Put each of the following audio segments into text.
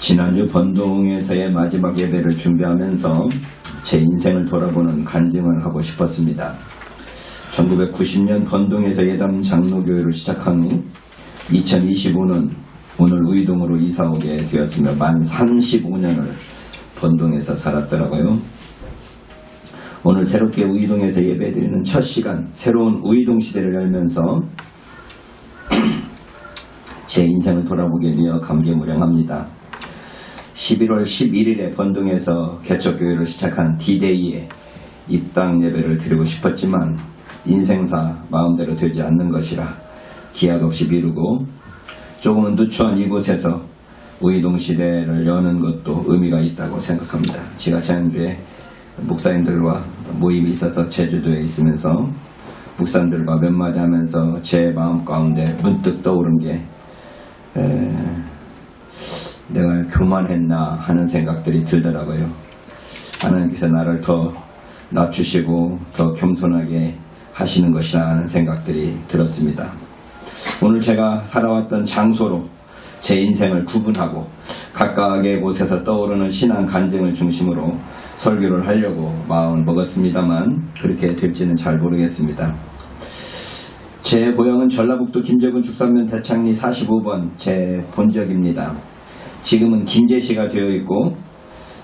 지난주 번동에서의 마지막 예배를 준비하면서 제 인생을 돌아보는 간증을 하고 싶었습니다. 1990년 번동에서 예담 장로교회를 시작한 후 2025년 오늘 우이동으로 이사오게 되었으며 만 35년을 번동에서 살았더라고요. 오늘 새롭게 우이동에서 예배드리는 첫 시간, 새로운 우이동 시대를 열면서 제 인생을 돌아보게 되어 감개무량합니다. 11월 11일에 번동에서 개척교회를 시작한 D-Day에 입당 예배를 드리고 싶었지만 인생사 마음대로 되지 않는 것이라 기약 없이 미루고 조금은 누추한 이곳에서 우이동 시대를 여는 것도 의미가 있다고 생각합니다. 제가 지난주에 목사님들과 모임이 있어서 제주도에 있으면서 목사님들과 몇 마디 하면서 제 마음 가운데 문득 떠오른 게 내가 교만했나 하는 생각들이 들더라고요. 하나님께서 나를 더 낮추시고 더 겸손하게 하시는 것이라 하는 생각들이 들었습니다. 오늘 제가 살아왔던 장소로 제 인생을 구분하고 각각의 곳에서 떠오르는 신앙 간증을 중심으로 설교를 하려고 마음을 먹었습니다만 그렇게 될지는 잘 모르겠습니다. 제 고향은 전라북도 김제군 죽산면 대창리 45번 제 본적입니다. 지금은 김제시가 되어 있고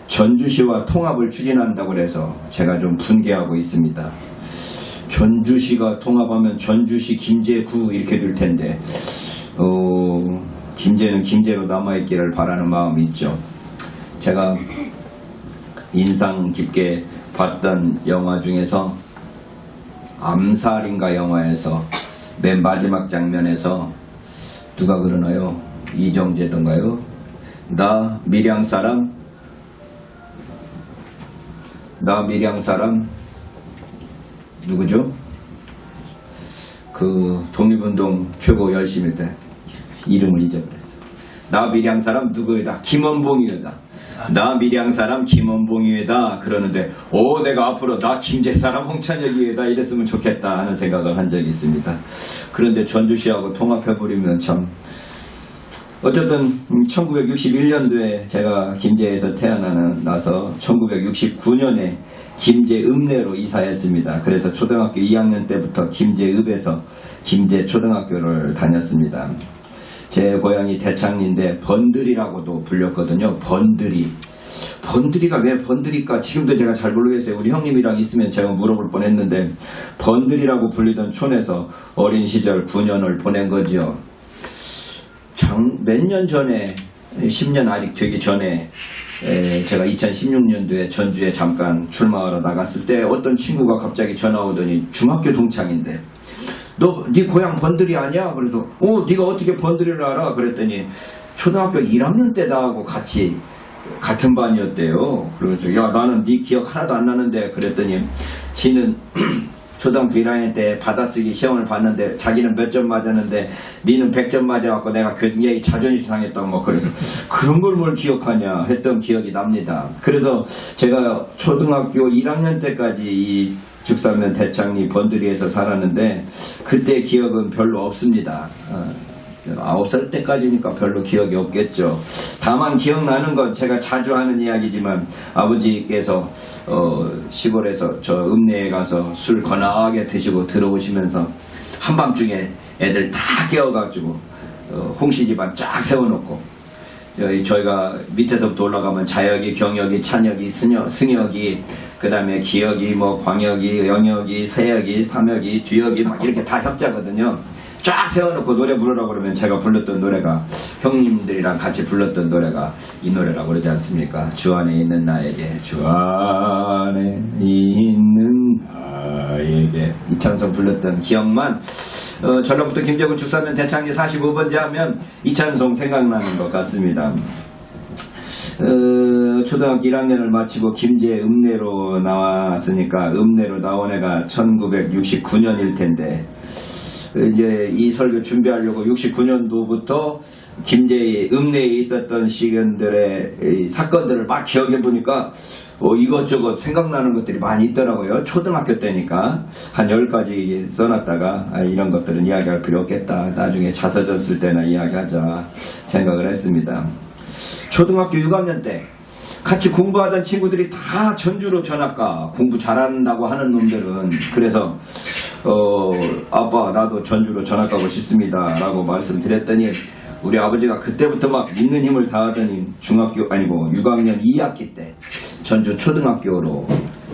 전주시와 통합을 추진한다고 해서 제가 좀 분개하고 있습니다. 전주시가 통합하면 전주시 김제구 이렇게 될 텐데 김제는 김제로 남아있기를 바라는 마음이 있죠. 제가 인상 깊게 봤던 영화 중에서 암살인가 영화에서 맨 마지막 장면에서 누가 그러나요? 이정재던가요? 나 밀양 사람 누구죠? 그 독립운동 최고 열심히 때 이름을 잊어버렸어. 나 밀양 사람 누구이다? 김원봉이다. 나 밀양 사람 김원봉이다 그러는데 내가 앞으로 나 김제 사람 홍찬혁이다 이랬으면 좋겠다 하는 생각을 한 적이 있습니다. 그런데 전주시하고 통합해버리면 참 어쨌든 1961년도에 제가 김제에서 태어나서 1969년에 김제읍내로 이사했습니다. 그래서 초등학교 2학년 때부터 김제읍에서 김제초등학교를 다녔습니다. 제 고향이 대창리인데 번들이라고도 불렸거든요. 번들이가 왜 번들일까 지금도 제가 잘 모르겠어요. 우리 형님이랑 있으면 제가 물어볼 뻔했는데 번들이라고 불리던 촌에서 어린 시절 9년을 보낸 거지요. 몇 년 전에 10년 아직 되기 전에 제가 2016년도에 전주에 잠깐 출마하러 나갔을 때 어떤 친구가 갑자기 전화 오더니 중학교 동창인데 네 고향 번들이 아니야? 그래도 네가 어떻게 번들이를 알아? 그랬더니 초등학교 1학년 때 나하고 같이 같은 반이었대요. 그러면서 야 나는 네 기억 하나도 안 나는데 그랬더니 지는 초등학교 1학년 때 받아쓰기 시험을 봤는데 자기는 몇 점 맞았는데 니는 100점 맞아갖고 내가 굉장히 자존심 상했다고 뭐 그래서 그런 걸 뭘 기억하냐 했던 기억이 납니다. 그래서 제가 초등학교 1학년 때까지 이 죽산면 대창리 번들이에서 살았는데 그때 기억은 별로 없습니다. 9살 때까지니까 별로 기억이 없겠죠. 다만 기억나는 건 제가 자주 하는 이야기지만 아버지께서 시골에서 저 읍내에 가서 술 거나하게 드시고 들어오시면서 한밤중에 애들 다 깨워가지고 홍씨 집안 쫙 세워놓고 저희가 밑에서부터 올라가면 자역이, 경역이, 찬역이, 승역이 그 다음에 기역이, 광역이, 영역이, 세역이, 삼역이, 주역이 막 이렇게 다 협자거든요. 쫙 세워놓고 노래 부르라고 그러면 제가 불렀던 노래가 형님들이랑 같이 불렀던 노래가 이 노래라고 그러지 않습니까? 주 안에 있는 나에게 주 안에 있는 나에게 이 찬송 불렀던 기억만 전라북도 김제군 죽산면 대창리 45번째 하면 이 찬송 생각나는 것 같습니다. 초등학교 1학년을 마치고 김제 읍내로 나왔으니까 읍내로 나온 애가 1969년일 텐데 이제 이 설교 준비하려고 69년도부터 김제 읍내에 있었던 시간들의 사건들을 막 기억해 보니까 이것저것 생각나는 것들이 많이 있더라고요. 초등학교 때니까 한 10가지 써놨다가 이런 것들은 이야기할 필요 없겠다. 나중에 자서전 쓸 때나 이야기하자 생각을 했습니다. 초등학교 6학년 때 같이 공부하던 친구들이 다 전주로 전학가, 공부 잘한다고 하는 놈들은. 그래서 아빠 나도 전주로 전학 가고 싶습니다 라고 말씀드렸더니 우리 아버지가 그때부터 막 믿는 힘을 다하더니 중학교 아니고 6학년 2학기 때 전주 초등학교로,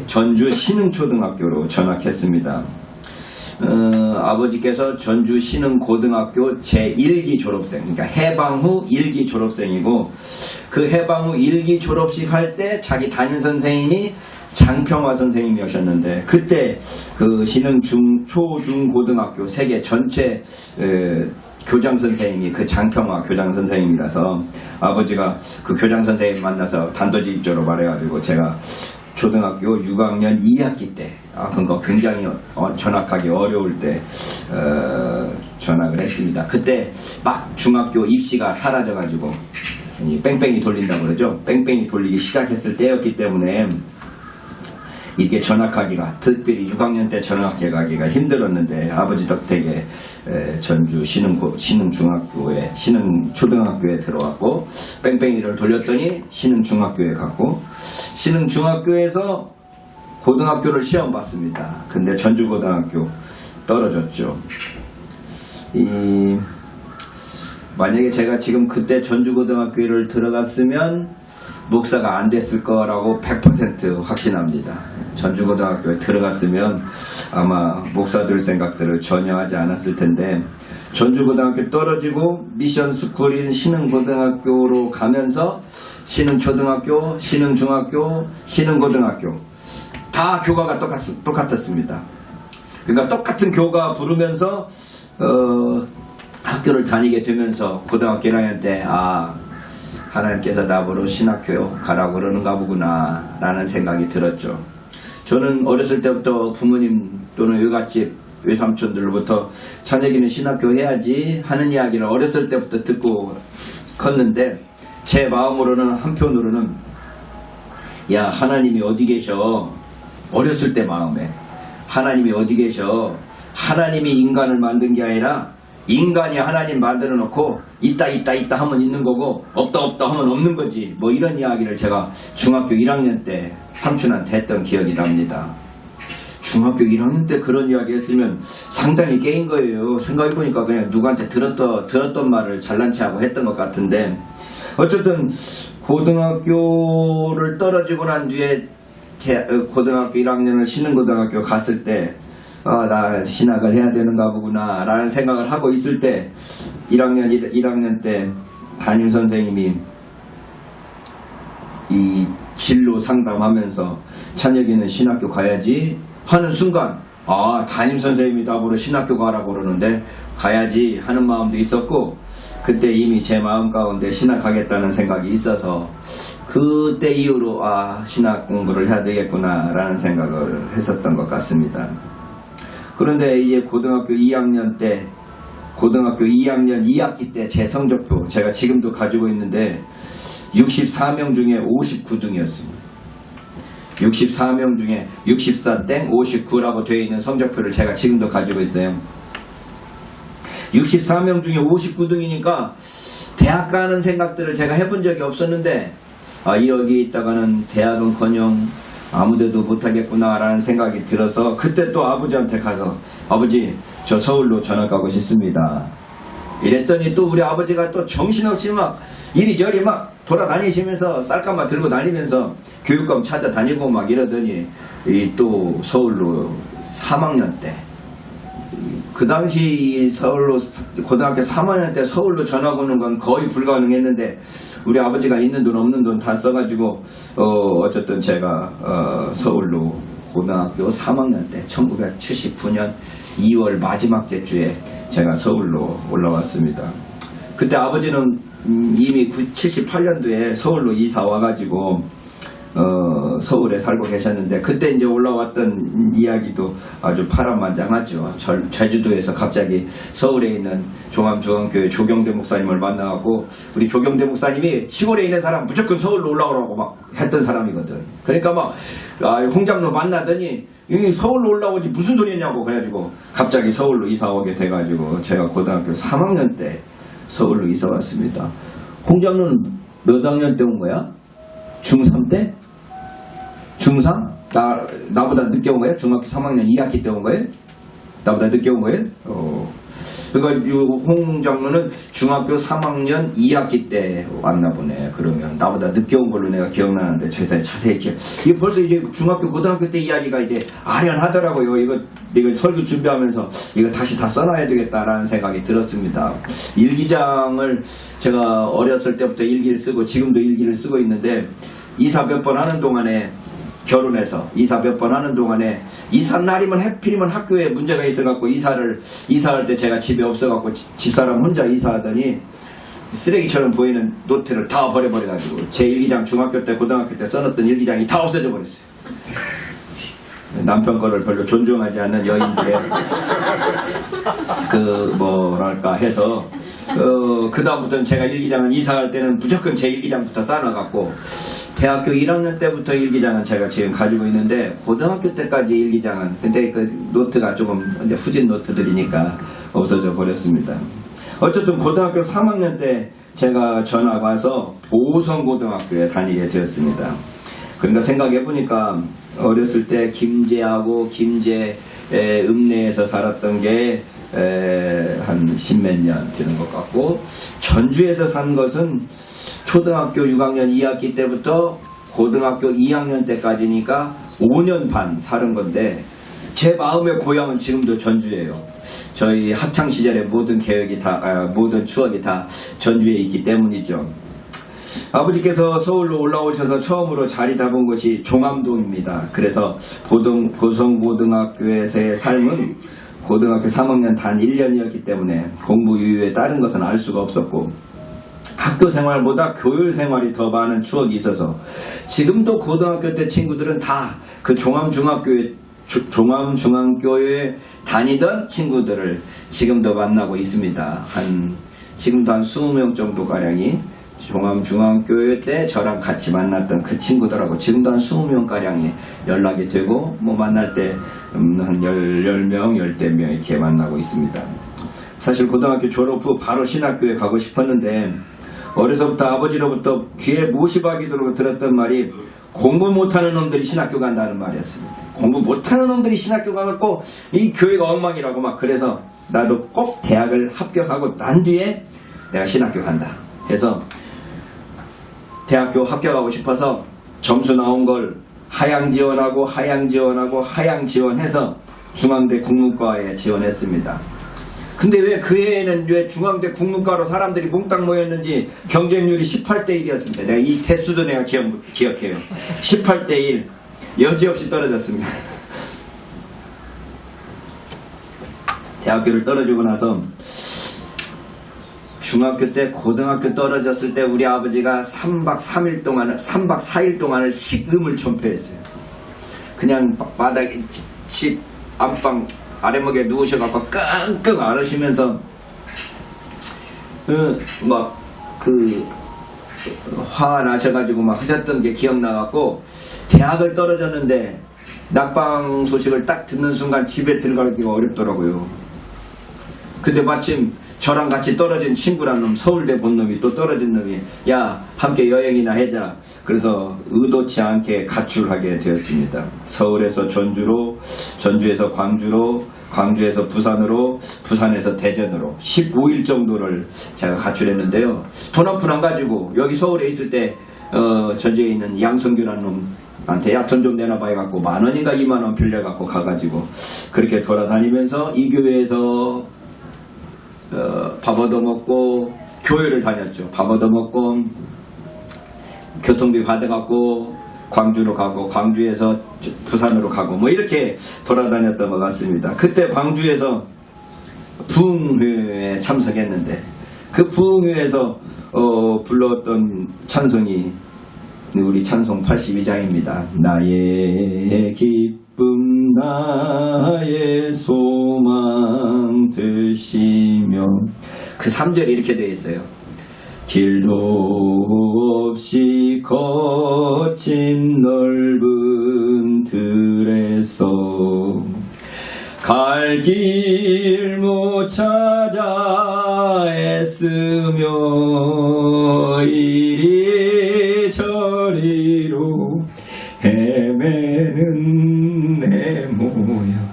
전주 신흥초등학교로 전학했습니다. 아버지께서 전주 신흥고등학교 제1기 졸업생, 그러니까 해방 후 1기 졸업생이고, 그 해방 후 1기 졸업식 할 때 자기 담임 선생님이 장평화 선생님이셨는데, 그때 그 신흥 초중고등학교 세계 전체 교장 선생님이 그 장평화 교장 선생님이라서 아버지가 그 교장 선생님 만나서 단도직입적으로 말해가지고 제가 초등학교 6학년 2학기 때, 그거 굉장히 전학하기 어려울 때 전학을 했습니다. 그때 막 중학교 입시가 사라져가지고 뺑뺑이 돌린다고 그러죠. 뺑뺑이 돌리기 시작했을 때였기 때문에 이게 전학하기가, 특별히 6학년 때 전학해가기가 힘들었는데 아버지 덕택에 전주 신흥중학교에, 신흥초등학교에 들어왔고, 뺑뺑이를 돌렸더니 신흥중학교에 갔고, 신흥중학교에서 고등학교를 시험 봤습니다. 근데 전주고등학교 떨어졌죠. 만약에 제가 지금 그때 전주고등학교를 들어갔으면 목사가 안 됐을 거라고 100% 확신합니다. 전주고등학교에 들어갔으면 아마 목사 될 생각들을 전혀 하지 않았을 텐데, 전주고등학교 떨어지고 미션 스쿨인 신흥고등학교로 가면서 신흥초등학교, 신흥중학교, 신흥고등학교 다 교과가 똑같았습니다. 그러니까 똑같은 교과 부르면서 학교를 다니게 되면서 고등학교 1학년 때 하나님께서 나보러 신학교 가라고 그러는가 보구나 라는 생각이 들었죠. 저는 어렸을 때부터 부모님 또는 외갓집 외삼촌들로부터 자녀기는 신학교 해야지 하는 이야기를 어렸을 때부터 듣고 컸는데, 제 마음으로는 한편으로는 야, 하나님이 어디 계셔? 어렸을 때 마음에 하나님이 어디 계셔? 하나님이 인간을 만든 게 아니라 인간이 하나님 만들어 놓고 있다 하면 있는 거고 없다 하면 없는 거지, 뭐 이런 이야기를 제가 중학교 1학년 때 삼촌한테 했던 기억이 납니다. 중학교 1학년 때 그런 이야기 했으면 상당히 깨인 거예요. 생각해보니까 그냥 누구한테 들었던 말을 잘난 체하고 했던 것 같은데, 어쨌든 고등학교를 떨어지고 난 뒤에 고등학교 1학년을 신흥고등학교 갔을 때 나 신학을 해야 되는가 보구나 라는 생각을 하고 있을 때 1학년 때 담임 선생님이 이 진로 상담하면서 찬혁이는 신학교 가야지 하는 순간, 담임 선생님이 나보러 신학교 가라고 그러는데 가야지 하는 마음도 있었고, 그때 이미 제 마음 가운데 신학하겠다는 생각이 있어서 그때 이후로 신학 공부를 해야 되겠구나 라는 생각을 했었던 것 같습니다. 그런데 이제 고등학교 2학년 2학기 때 제 성적표 제가 지금도 가지고 있는데 64명 중에 59등이었습니다. 64명 중에 64땡 59라고 되어 있는 성적표를 제가 지금도 가지고 있어요. 64명 중에 59등이니까 대학 가는 생각들을 제가 해본 적이 없었는데, 여기 있다가는 대학은커녕 아무데도 못하겠구나 라는 생각이 들어서 그때 또 아버지한테 가서 아버지 저 서울로 전학 가고 싶습니다 이랬더니, 또 우리 아버지가 또 정신없이 막 이리저리 막 돌아다니시면서 쌀가마 들고 다니면서 교육감 찾아다니고 막 이러더니 또 서울로 3학년 때, 그 당시 서울로 고등학교 3학년 때 서울로 전학 오는 건 거의 불가능했는데, 우리 아버지가 있는 돈 없는 돈 다 써가지고 어쨌든 제가 서울로 고등학교 3학년 때 1979년 2월 마지막 주에 제가 서울로 올라왔습니다. 그때 아버지는 이미 78년도에 서울로 이사 와가지고 서울에 살고 계셨는데, 그때 이제 올라왔던 이야기도 아주 파란만장하죠. 제주도에서 갑자기 서울에 있는 종암중앙교회 조경대 목사님을 만나갖고, 우리 조경대 목사님이 시골에 있는 사람 무조건 서울로 올라오라고 막 했던 사람이거든. 그러니까 막 홍장로 만나더니 여기 서울로 올라오지 무슨 소리냐고 그래가지고 갑자기 서울로 이사 오게 돼가지고 제가 고등학교 3학년 때 서울로 이사 왔습니다. 홍장로는 몇 학년 때 온 거야? 중3 때? 중3? 나보다 늦게 온 거예요? 중학교 3학년 2학기 때 온 거예요? 나보다 늦게 온 거예요? 그러니까 홍 장로는 중학교 3학년 2학기 때 왔나 보네. 그러면 나보다 늦게 온 걸로 내가 기억나는데 자세히 기억. 이게 벌써 이제 중학교 고등학교 때 이야기가 이제 아련하더라고요. 이거 설교 준비하면서 이거 다시 다 써놔야 되겠다라는 생각이 들었습니다. 일기장을 제가 어렸을 때부터 일기를 쓰고 지금도 일기를 쓰고 있는데 이사 몇 번 하는 동안에 결혼해서 이사 몇 번 하는 동안에 이사 날이면 해필이면 학교에 문제가 있어갖고 이사할 때 제가 집에 없어갖고 집사람 혼자 이사하더니 쓰레기처럼 보이는 노트를 다 버려버려가지고 제 일기장 중학교 때 고등학교 때 써놨던 일기장이 다 없어져 버렸어요. 남편 거를 별로 존중하지 않는 여인들의 뭐랄까 해서 그다음부터는 제가 일기장은 이사할 때는 무조건 제 일기장부터 쌓아놔갖고 대학교 1학년 때부터 일기장은 제가 지금 가지고 있는데 고등학교 때까지 일기장은 근데 그 노트가 조금 이제 후진 노트들이니까 없어져 버렸습니다. 어쨌든 고등학교 3학년 때 제가 전학 와서 보성고등학교에 다니게 되었습니다. 그러니까 생각해보니까 어렸을 때 김제하고 김제 읍내에서 살았던 게 한 십몇 년 되는 것 같고 전주에서 산 것은 초등학교 6학년 2학기 때부터 고등학교 2학년 때까지니까 5년 반 사는 건데 제 마음의 고향은 지금도 전주예요. 저희 학창시절의 모든 모든 추억이 다 전주에 있기 때문이죠. 아버지께서 서울로 올라오셔서 처음으로 자리 잡은 곳이 종암동입니다. 그래서 보성고등학교에서의 삶은 고등학교 3학년 단 1년이었기 때문에 공부 유유에 다른 것은 알 수가 없었고 학교 생활보다 교육 생활이 더 많은 추억이 있어서 지금도 고등학교 때 친구들은 다 그 종암중학교에 다니던 친구들을 지금도 만나고 있습니다. 지금도 한 20명 정도 가량이 종암중학교 때 저랑 같이 만났던 그 친구들하고 지금도 한 20명가량이 연락이 되고 만날 때 한 10명, 10명 이렇게 만나고 있습니다. 사실 고등학교 졸업 후 바로 신학교에 가고 싶었는데 어려서부터 아버지로부터 귀에 못이 박이도록 들었던 말이 공부 못하는 놈들이 신학교 간다는 말이었습니다. 공부 못하는 놈들이 신학교 가갖고 이 교회가 엉망이라고 막 그래서 나도 꼭 대학을 합격하고 난 뒤에 내가 신학교 간다 해서 대학교 합격하고 싶어서 점수 나온 걸 하향 지원해서 중앙대 국문과에 지원했습니다. 근데 왜 그 해에는 왜 중앙대 국문과로 사람들이 몽땅 모였는지 경쟁률이 18대 1이었습니다. 내가 이 대수도 내가 기억해요. 18대 1 여지없이 떨어졌습니다. 대학교를 떨어지고 나서 중학교 때 고등학교 떨어졌을 때 우리 아버지가 3박 4일 동안을 식음을 전폐했어요. 그냥 바닥에 집 안방 아래목에 누우셔갖고 끙끙 앓으시면서 화 나셔가지고 막 하셨던 게 기억나갖고 대학을 떨어졌는데 낙방 소식을 딱 듣는 순간 집에 들어가기가 어렵더라고요. 근데 마침 저랑 같이 떨어진 친구란 놈, 서울대 본 놈이 또 떨어진 놈이 야 함께 여행이나 하자. 그래서 의도치 않게 가출하게 되었습니다. 서울에서 전주로, 전주에서 광주로, 광주에서 부산으로, 부산에서 대전으로 15일 정도를 제가 가출했는데요. 돈 한 푼 안 가지고 여기 서울에 있을 때 전주에 있는 양성규라는 놈한테 야 돈 좀 내놔봐 해갖고 10,000원인가 20,000원 빌려갖고 가가지고 그렇게 돌아다니면서 이 교회에서 밥 얻어먹고 교회를 다녔죠. 밥 얻어먹고 교통비 받아갖고 광주로 가고 광주에서 부산으로 가고 뭐 이렇게 돌아다녔던 것 같습니다. 그때 광주에서 부흥회에 참석했는데 그 부흥회에서 불렀던 찬송이 우리 찬송 82장입니다. 나의 기쁨 나의 소망 되시며 그 3절이 이렇게 되어 있어요. 길도 없이 거친 넓은 들에서 갈 길 못 찾아 애쓰며 이리 다리로 헤매는 내 모양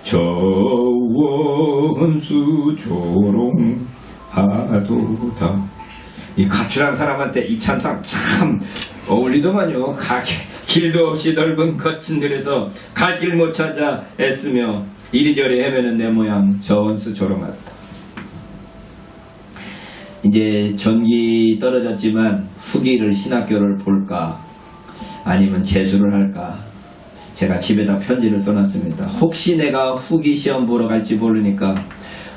저 원수 조롱하도다. 이 가출한 사람한테 이 찬상 참 어울리더만요. 길도 없이 넓은 거친 들에서 갈 길 못 찾아 애쓰며 이리저리 헤매는 내 모양 저 원수 조롱하다. 이제 전기 떨어졌지만 후기를 신학교를 볼까 아니면 재수를 할까 제가 집에다 편지를 써놨습니다. 혹시 내가 후기 시험 보러 갈지 모르니까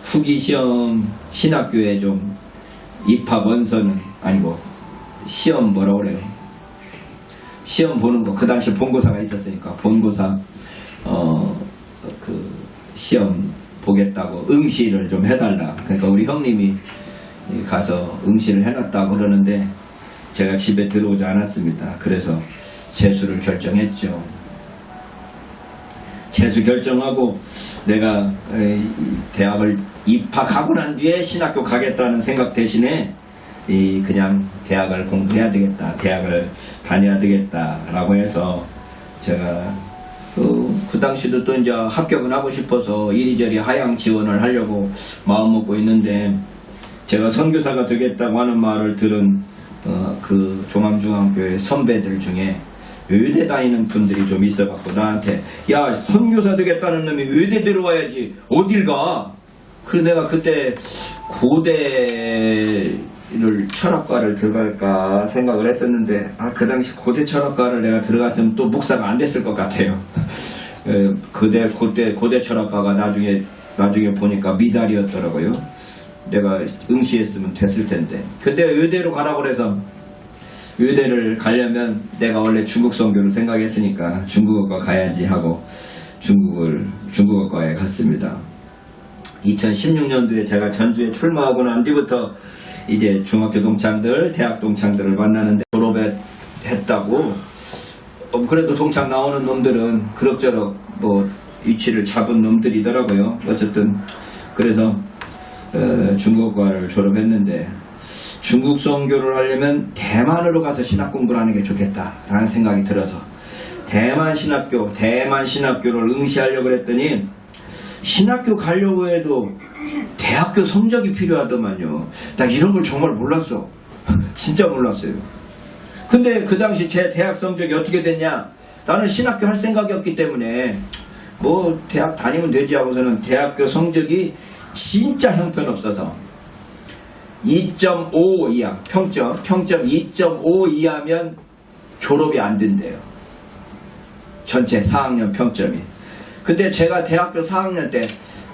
후기 시험 신학교에 좀 입학 원서는 아니고 시험 뭐라 그래요? 시험 보는 거 그 당시 본고사가 있었으니까 본고사 그 시험 보겠다고 응시를 좀 해달라. 그러니까 우리 형님이 가서 응시를 해놨다고 그러는데 제가 집에 들어오지 않았습니다. 그래서 재수를 결정했죠. 재수 결정하고 내가 대학을 입학하고 난 뒤에 신학교 가겠다는 생각 대신에 그냥 대학을 공부해야 되겠다, 대학을 다녀야 되겠다라고 해서 제가 그 당시도 또 이제 합격은 하고 싶어서 이리저리 하향 지원을 하려고 마음 먹고 있는데 제가 선교사가 되겠다고 하는 말을 들은 그 종암중앙교회 선배들 중에 의대 다니는 분들이 좀 있어갖고 나한테 야 선교사 되겠다는 놈이 의대 들어와야지 어딜 가? 그래서 내가 그때 고대를 철학과를 들어갈까 생각을 했었는데 그 당시 고대 철학과를 내가 들어갔으면 또 목사가 안 됐을 것 같아요. 고대 철학과가 나중에 보니까 미달이었더라고요. 내가 응시했으면 됐을 텐데. 근데 의대로 가라고 그래서 의대를 가려면 내가 원래 중국 선교를 생각했으니까 중국어과 가야지 하고 중국어과에 갔습니다. 2016년도에 제가 전주에 출마하고 난 뒤부터 이제 중학교 동창들, 대학 동창들을 만나는데 졸업했다고 그래도 동창 나오는 놈들은 그럭저럭 뭐 위치를 잡은 놈들이더라고요. 어쨌든 그래서 중국어과를 졸업했는데 중국 선교를 하려면 대만으로 가서 신학 공부를 하는 게 좋겠다라는 생각이 들어서 대만 신학교를 응시하려고 그랬더니 신학교 가려고 해도 대학교 성적이 필요하더만요. 나 이런 걸 정말 몰랐어. 진짜 몰랐어요. 근데 그 당시 제 대학 성적이 어떻게 됐냐? 나는 신학교 할 생각이었기 때문에 뭐 대학 다니면 되지 하고서는 대학교 성적이 진짜 형편없어서 2.5 이하 평점 2.5 이하면 졸업이 안 된대요. 전체 4학년 평점이. 근데 제가 대학교 4학년 때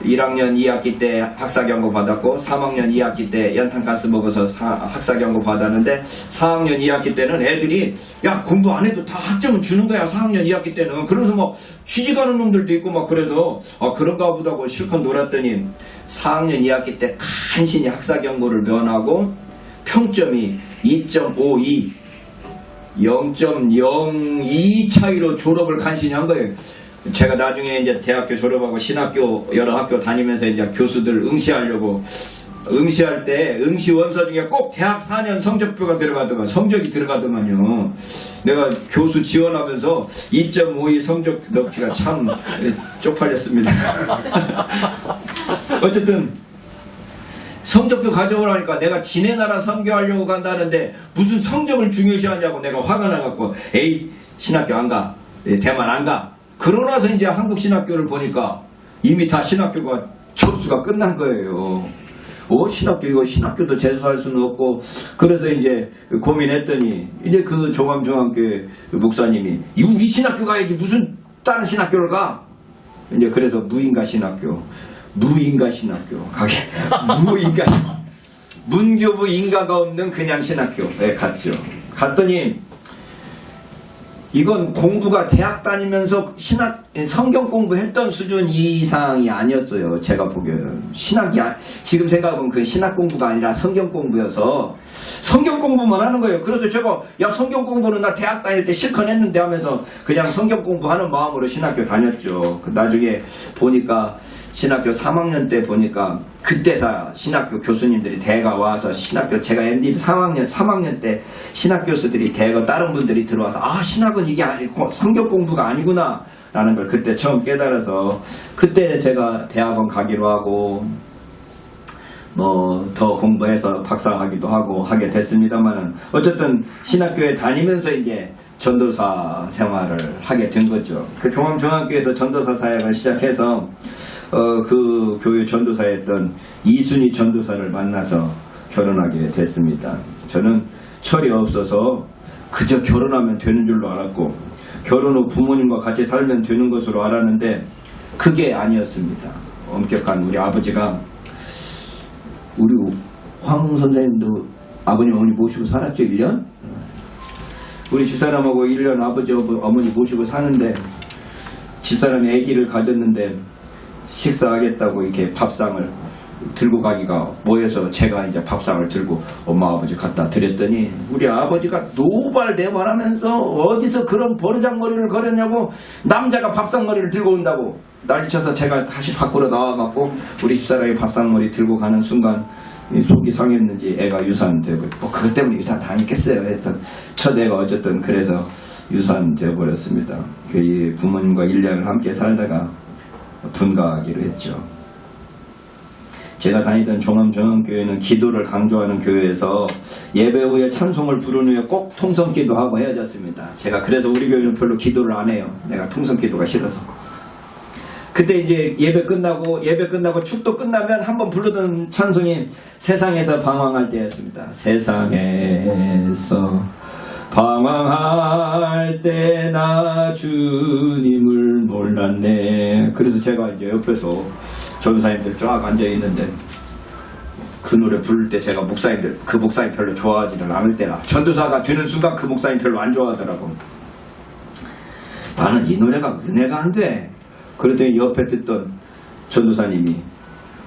1학년 2학기 때 학사경고 받았고 3학년 2학기 때 연탄가스 먹어서 학사경고 받았는데 4학년 2학기 때는 애들이 야 공부 안 해도 다 학점은 주는 거야 4학년 2학기 때는. 그래서 막 취직하는 놈들도 있고 막 그래서 그런가 보다고 실컷 놀았더니 4학년 2학기 때 간신히 학사경고를 면하고 평점이 2.52 0.02 차이로 졸업을 간신히 한 거예요. 제가 나중에 이제 대학교 졸업하고 신학교 여러 학교 다니면서 이제 교수들 응시하려고 응시할 때 응시 원서 중에 꼭 대학 4년 성적표가 성적이 들어가더만요. 내가 교수 지원하면서 2.52 성적 넣기가 참 쪽팔렸습니다. 어쨌든 성적표 가져오라니까 내가 지네 나라 선교하려고 간다는데 무슨 성적을 중요시하냐고 내가 화가 나갖고 에이 신학교 안 가, 대만 안 가. 그러고 나서 이제 한국 신학교를 보니까 이미 다 신학교가 접수가 끝난 거예요. 이거 신학교도 재수할 수는 없고. 그래서 이제 고민했더니 이제 그 종암중앙교회 목사님이 이 신학교 가야지 무슨 다른 신학교를 가. 이제 그래서 무인가 신학교 문교부 인가가 없는 그냥 신학교에 갔죠. 갔더니 이건 공부가 대학 다니면서 성경 공부했던 수준 이상이 아니었어요. 제가 보기에는 신학이 지금 생각하면 그 신학 공부가 아니라 성경 공부여서 성경 공부만 하는 거예요. 그래서 제가 야 성경 공부는 나 대학 다닐 때 실컷 했는데 하면서 그냥 성경 공부하는 마음으로 신학교 다녔죠. 나중에 보니까 신학교 3학년 때 보니까 그때사 신학교 교수님들이 대가 와서 신학교 제가 MD 3학년 때 신학 교수들이 대거 다른 분들이 들어와서 아 신학은 이게 아니고 성경 공부가 아니구나 라는 걸 그때 처음 깨달아서 그때 제가 대학원 가기로 하고 뭐 더 공부해서 박사하기도 하고 하게 됐습니다만은 어쨌든 신학교에 다니면서 이제 전도사 생활을 하게 된 거죠. 그 종암중학교에서 전도사 사역을 시작해서 그 교회 전도사였던 이순희 전도사를 만나서 결혼하게 됐습니다. 저는 철이 없어서 그저 결혼하면 되는 줄로 알았고 결혼 후 부모님과 같이 살면 되는 것으로 알았는데 그게 아니었습니다. 엄격한 우리 아버지가 우리 황 선생님도 아버님 어머니 모시고 살았죠 1년? 우리 집사람하고 1년 아버지 어머니 모시고 사는데 집사람이 아기를 가졌는데 식사하겠다고 이렇게 밥상을 들고 가기가 뭐해서 제가 이제 밥상을 들고 엄마 아버지 갖다 드렸더니 우리 아버지가 노발대발하면서 어디서 그런 버르장머리를 거렸냐고 남자가 밥상머리를 들고 온다고 난리쳐서 제가 다시 밖으로 나와갖고 우리 집사람이 밥상머리 들고 가는 순간 속이 상했는지 애가 유산되고 뭐 그것 때문에 유산 당했겠어요. 하여튼 첫 애가 어쨌든 그래서 유산되어 버렸습니다. 그 부모님과 1년을 함께 살다가 분가하기로 했죠. 제가 다니던 종암중앙교회는 기도를 강조하는 교회에서 예배 후에 찬송을 부른 후에 꼭 통성기도하고 헤어졌습니다. 제가 그래서 우리 교회는 별로 기도를 안 해요. 내가 통성기도가 싫어서. 그때 이제 예배 끝나고 축도 끝나면 한번 부르던 찬송이 세상에서 방황할 때였습니다. 세상에서 방황할 때 나 주님을 몰랐네. 그래서 제가 이제 옆에서 전사님들 쫙 앉아있는데 그 노래 부를 때 제가 그 목사님 별로 좋아하지는 않을 때라 전도사가 되는 순간 그 목사님 별로 안 좋아하더라고. 나는 이 노래가 은혜가 안 돼. 그랬더니 옆에 듣던 전도사님이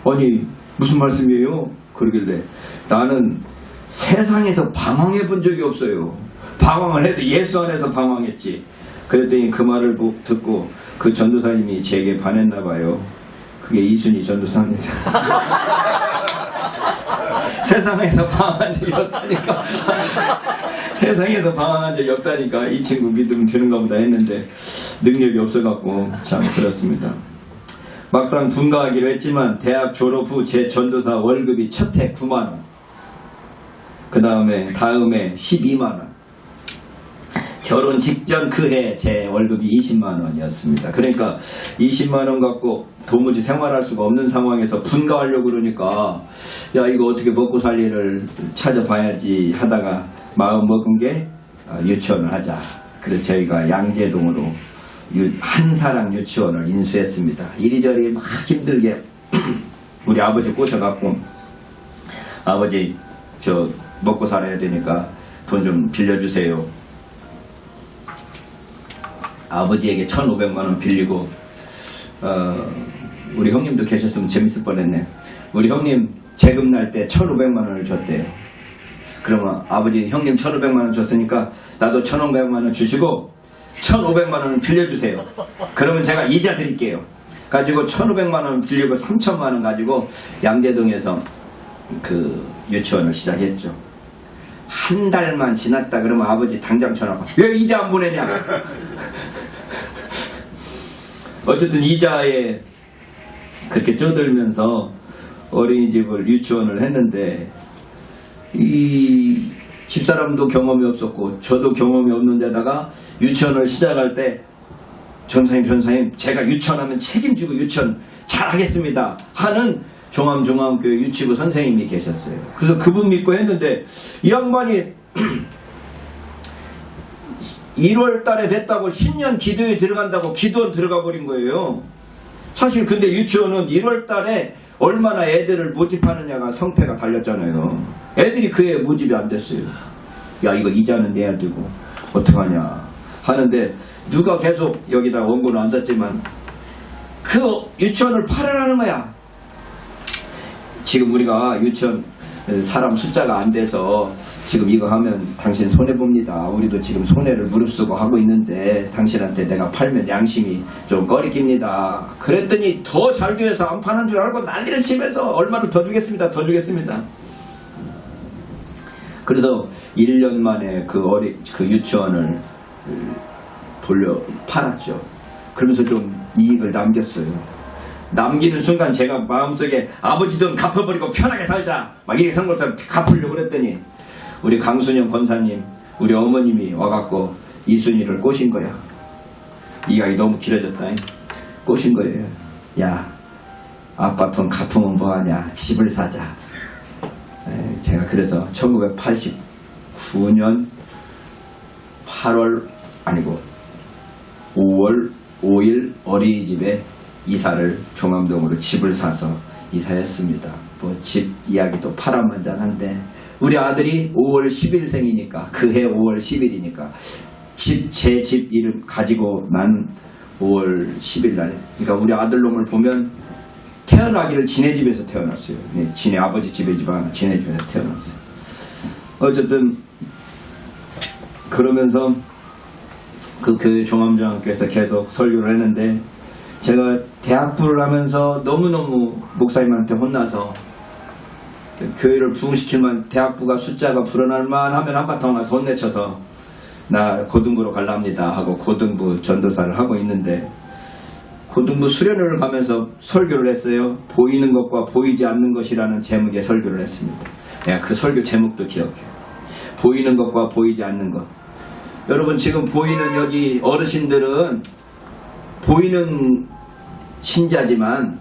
아니 무슨 말씀이에요? 그러길래 나는 세상에서 방황해 본 적이 없어요. 방황을 해도 예수 안에서 방황했지. 그랬더니 그 말을 듣고 그 전도사님이 제게 반했나 봐요. 그게 이순희 전도사입니다. 세상에서 방황한 적이 없다니까. 세상에서 방황한 적이 없다니까. 이 친구 믿으면 되는가 보다 했는데 능력이 없어갖고 참 그렇습니다. 막상 분가하기로 했지만 대학 졸업 후 제 전도사 월급이 첫 해 9만원 다음에 12만원 결혼 직전 그 해 제 월급이 20만원이었습니다. 그러니까 20만원 갖고 도무지 생활할 수가 없는 상황에서 분가하려고 그러니까 야 이거 어떻게 먹고 살 일을 찾아봐야지 하다가 마음 먹은 게 유치원을 하자. 그래서 저희가 양재동으로 한사랑 유치원을 인수했습니다. 이리저리 막 힘들게 우리 아버지 꼬셔갖고 아버지 저 먹고 살아야 되니까 돈 좀 빌려주세요. 아버지에게 1,500만원 빌리고 우리 형님도 계셨으면 재밌을 뻔했네. 우리 형님 재금 날 때 1,500만원을 줬대요. 그러면 아버지 형님 1,500만원 줬으니까 나도 1,500만원 주시고 1,500만원 빌려주세요. 그러면 제가 이자 드릴게요. 가지고 1,500만원 빌리고 3,000만원 가지고 양재동에서 그 유치원을 시작했죠. 한 달만 지났다 그러면 아버지 당장 전화가 왜 이자 안 보내냐. 어쨌든 이자에 그렇게 쪼들면서 어린이집을 유치원을 했는데 이 집사람도 경험이 없었고 저도 경험이 없는 데다가 유치원을 시작할 때 전사님 제가 유치원하면 책임지고 유치원 잘하겠습니다 하는 종암중앙교회 유치부 선생님이 계셨어요. 그래서 그분 믿고 했는데 이 양반이 1월 달에 됐다고 신년 기도에 들어간다고 기도원 들어가 버린 거예요. 사실 근데 유치원은 1월 달에 얼마나 애들을 모집하느냐가 성패가 달렸잖아요. 애들이 그 해 모집이 안 됐어요. 야 이거 이자는 내야 되고 어떡하냐. 하는데 누가 계속 여기다 원고는 안 썼지만 그 유치원을 팔으라는 거야. 지금 우리가 유치원 사람 숫자가 안 돼서 지금 이거 하면 당신 손해봅니다. 우리도 지금 손해를 무릅쓰고 하고 있는데 당신한테 내가 팔면 양심이 좀 꺼리깁니다. 그랬더니 더 잘 돼서 안 파는 줄 알고 난리를 치면서 얼마를 더 주겠습니다. 더 주겠습니다. 그래서 1년 만에 그 유치원을 팔았죠. 그러면서 좀 이익을 남겼어요. 남기는 순간 제가 마음속에 아버지 돈 갚아버리고 편하게 살자 막 이렇게 생각해서 갚으려고 그랬더니 우리 강순영 권사님 우리 어머님이 와갖고 이순이를 꼬신 거야. 이야기 너무 길어졌다. 꼬신 거예요. 야, 아빠 돈 갚으면 뭐하냐, 집을 사자. 제가 그래서 1989년 8월 아니고 5월 5일 어린이집에 이사를 종암동으로 집을 사서 이사했습니다. 뭐 집 이야기도 파란만장한데 우리 아들이 5월 10일생이니까 그해 5월 10일이니까 제 집 이름 가지고 난 5월 10일날 그러니까 우리 아들놈을 보면 태어나기를 지네 집에서 태어났어요. 네, 지네 아버지 집에 집안 지네 집에서 태어났어요. 어쨌든 그러면서 그 교회 종암중학교에서 계속 설교를 했는데 제가 대학부를 하면서 너무너무 목사님한테 혼나서 교회를 부흥시키면 대학부가 숫자가 불어날만 하면 한바탕 와서 혼내쳐서 나 고등부로 갈랍니다 하고 고등부 전도사를 하고 있는데 고등부 수련회를 가면서 설교를 했어요. 보이는 것과 보이지 않는 것이라는 제목의 설교를 했습니다. 내가 그 설교 제목도 기억해요. 보이는 것과 보이지 않는 것. 여러분 지금 보이는 여기 어르신들은 보이는 신자지만